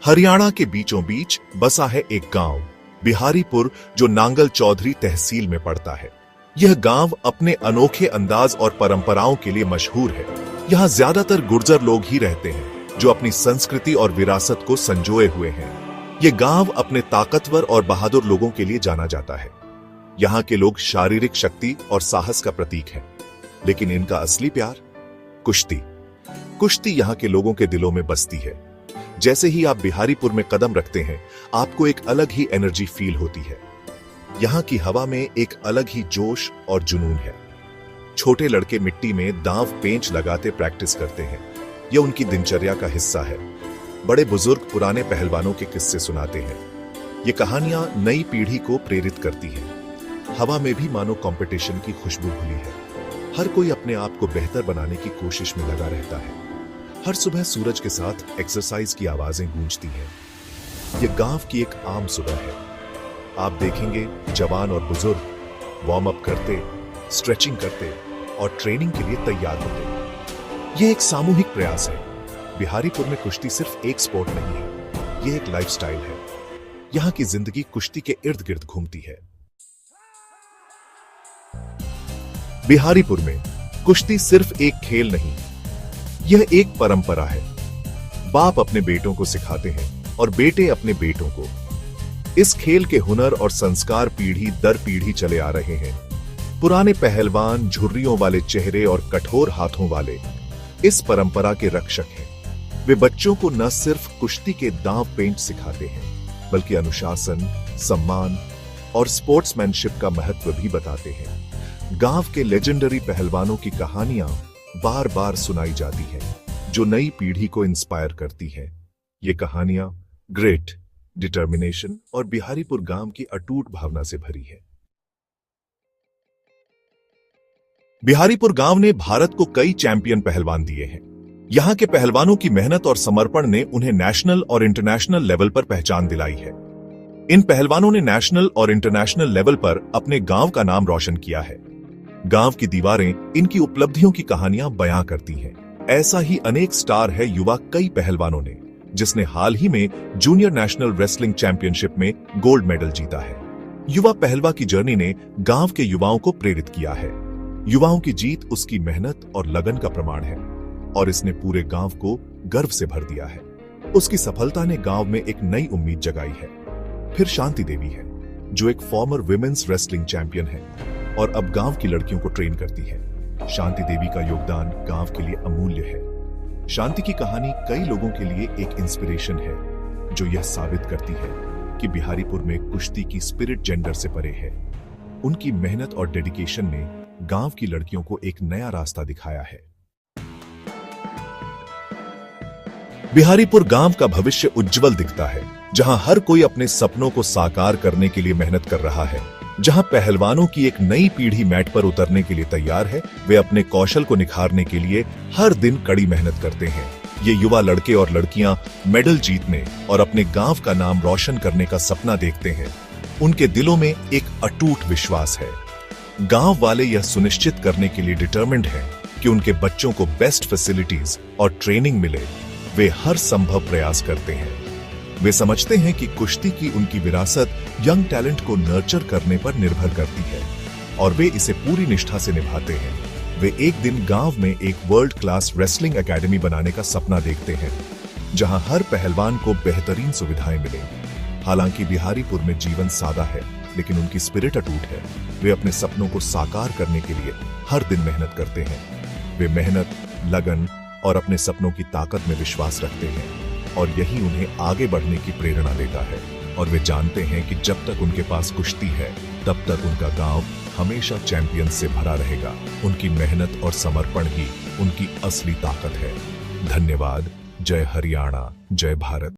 हरियाणा के बीचों बीच बसा है एक गांव बिहारीपुर, जो नांगल चौधरी तहसील में पड़ता है। यह गांव अपने अनोखे अंदाज और परंपराओं के लिए मशहूर है। यहाँ ज्यादातर गुर्जर लोग ही रहते हैं, जो अपनी संस्कृति और विरासत को संजोए हुए हैं। यह गांव अपने ताकतवर और बहादुर लोगों के लिए जाना जाता है। यहाँ के लोग शारीरिक शक्ति और साहस का प्रतीक हैं, लेकिन इनका असली प्यार कुश्ती। कुश्ती यहाँ के लोगों के दिलों में बसती है। जैसे ही आप बिहारीपुर में कदम रखते हैं, आपको एक अलग ही एनर्जी फील होती है। यहाँ की हवा में एक अलग ही जोश और जुनून है। छोटे लड़के मिट्टी में दांव पेंच लगाते प्रैक्टिस करते हैं। यह उनकी दिनचर्या का हिस्सा है। बड़े बुजुर्ग पुराने पहलवानों के किस्से सुनाते हैं। ये कहानियां नई पीढ़ी को प्रेरित करती हैं। हवा में भी मानो कंपटीशन की खुशबू घुली है। हर कोई अपने आप को बेहतर बनाने की कोशिश में लगा रहता है। हर सुबह सूरज के साथ एक्सरसाइज की आवाजें गूंजती हैं। यह गांव की एक आम सुबह है। आप देखेंगे जवान और बुजुर्ग वार्म अप करते, स्ट्रेचिंग करते और ट्रेनिंग के लिए तैयार होते। यह एक सामूहिक प्रयास है। बिहारीपुर में कुश्ती सिर्फ एक स्पोर्ट नहीं है, यह एक लाइफस्टाइल है। यहाँ की जिंदगी कुश्ती के इर्द गिर्द घूमती है। बिहारीपुर में कुश्ती सिर्फ एक खेल नहीं, यह एक परंपरा है। बाप अपने बेटों को सिखाते हैं और बेटे अपने बेटों को। इस खेल के हुनर और संस्कार पीढ़ी दर पीढ़ी चले आ रहे हैं। पुराने पहलवान झुर्रियों वाले चेहरे और कठोर हाथों वाले इस परंपरा के रक्षक हैं। वे बच्चों को न सिर्फ कुश्ती के दांव पेंच सिखाते हैं, बल्कि अनुशासन, सम्मान और स्पोर्ट्समैनशिप का महत्व भी बताते हैं। गांव के लेजेंडरी पहलवानों की कहानियां बार बार सुनाई जाती हैं, जो नई पीढ़ी को इंस्पायर करती हैं। ये कहानियां ग्रेट, डिटर्मिनेशन और बिहारीपुर गांव की अटूट भावना से भरी है। बिहारीपुर गांव ने भारत को कई चैंपियन पहलवान दिए हैं। यहां के पहलवानों की मेहनत और समर्पण ने उन्हें नेशनल और इंटरनेशनल लेवल पर पहचान दिलाई है। इन पहलवानों ने नेशनल और इंटरनेशनल लेवल पर अपने गांव का नाम रोशन किया है। गांव की दीवारें इनकी उपलब्धियों की कहानियां बयां करती हैं। ऐसा ही अनेक स्टार है युवा कई पहलवानों ने, जिसने हाल ही में जूनियर नेशनल रेसलिंग चैंपियनशिप में गोल्ड मेडल जीता है। युवा पहलवा की जर्नी ने गांव के युवाओं को प्रेरित किया है। युवाओं की जीत उसकी मेहनत और लगन का प्रमाण है, और इसने पूरे गांव को गर्व से भर दिया है। उसकी सफलता ने गांव में एक नई उम्मीद जगाई है। फिर शांति देवी है, जो एक फॉर्मर विमेन्स रेसलिंग चैंपियन है और अब गांव की लड़कियों को ट्रेन करती है। शांति देवी का योगदान गांव के लिए अमूल्य है। शांति की कहानी कई लोगों के लिए एक इंस्पिरेशन है, जो यह साबित करती है कि बिहारीपुर में कुश्ती की स्पिरिट जेंडर से परे है। उनकी मेहनत और डेडिकेशन ने गांव की लड़कियों को एक नया रास्ता दिखाया है। बिहारीपुर गांव का भविष्य उज्जवल दिखता है, जहां हर कोई अपने सपनों को साकार करने के लिए मेहनत कर रहा है। जहां पहलवानों की एक नई पीढ़ी मैट पर उतरने के लिए तैयार है। वे अपने कौशल को निखारने के लिए हर दिन कड़ी मेहनत करते हैं। ये युवा लड़के और लड़कियां मेडल जीतने और अपने गांव का नाम रोशन करने का सपना देखते हैं। उनके दिलों में एक अटूट विश्वास है। गांव वाले यह सुनिश्चित करने के लिए डिटरमिन्ड हैं कि उनके बच्चों को बेस्ट फैसिलिटीज और ट्रेनिंग मिले। वे हर संभव प्रयास करते हैं। वे समझते हैं कि कुश्ती की उनकी विरासत यंग टैलेंट को नर्चर करने पर निर्भर करती है, और वे इसे पूरी निष्ठा से निभाते हैं। वे एक दिन गांव में एक वर्ल्ड क्लास रेसलिंग एकेडमी बनाने का सपना देखते हैं, जहां हर पहलवान को बेहतरीन सुविधाएं मिलें। हालांकि बिहारीपुर में जीवन सादा है, लेकिन उनकी स्पिरिट अटूट है। वे अपने सपनों को साकार करने के लिए हर दिन मेहनत करते हैं। वे मेहनत, लगन और अपने सपनों की ताकत में विश्वास रखते हैं, और यही उन्हें आगे बढ़ने की प्रेरणा देता है। और वे जानते हैं कि जब तक उनके पास कुश्ती है, तब तक उनका गांव हमेशा चैंपियन से भरा रहेगा। उनकी मेहनत और समर्पण ही उनकी असली ताकत है। धन्यवाद। जय हरियाणा, जय भारत।